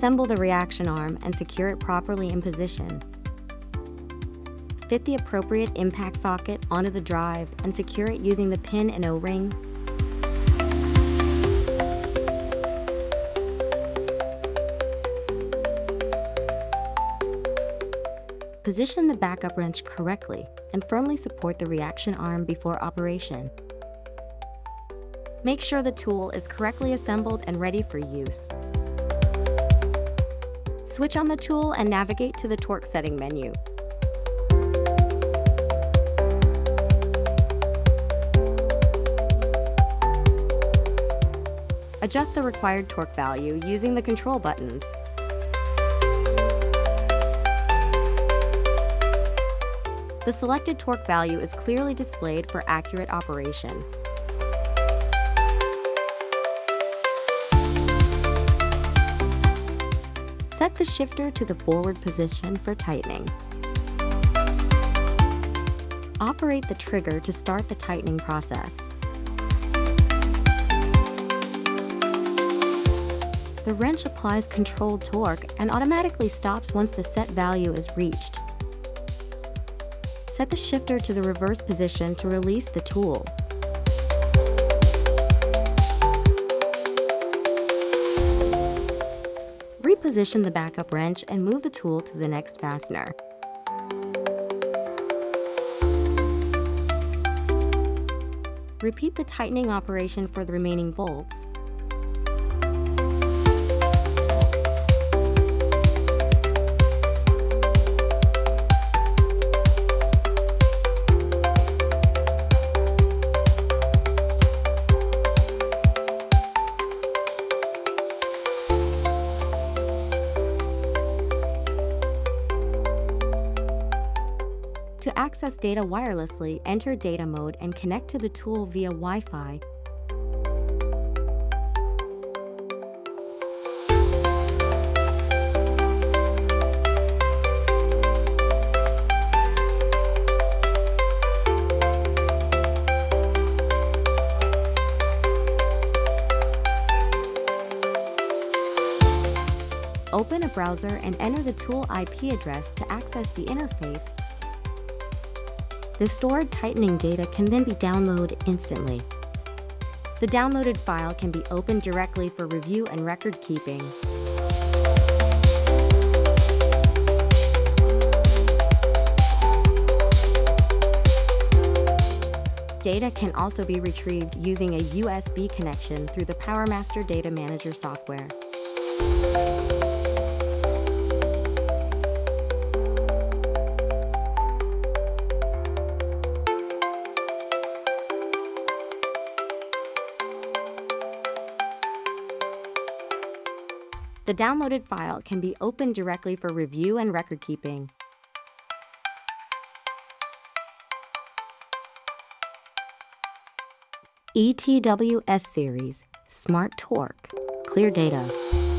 Assemble the reaction arm and secure it properly in position. Fit the appropriate impact socket onto the drive and secure it using the pin and O-ring. Position the backup wrench correctly and firmly support the reaction arm before operation. Make sure the tool is correctly assembled and ready for use. Switch on the tool and navigate to the torque setting menu. Adjust the required torque value using the control buttons. The selected torque value is clearly displayed for accurate operation. Set the shifter to the forward position for tightening. Operate the trigger to start the tightening process. The wrench applies controlled torque and automatically stops once the set value is reached. Set the shifter to the reverse position to release the tool. Reposition the backup wrench and move the tool to the next fastener. Repeat the tightening operation for the remaining bolts. To access data wirelessly, enter data mode and connect to the tool via Wi-Fi. Open a browser and enter the tool IP address to access the interface. The stored tightening data can then be downloaded instantly. The downloaded file can be opened directly for review and record keeping. Data can also be retrieved using a USB connection through the POWERMASTER Data Manager software. The downloaded file can be opened directly for review and record keeping. ETW-S Series, Smart Torque, Clear Data.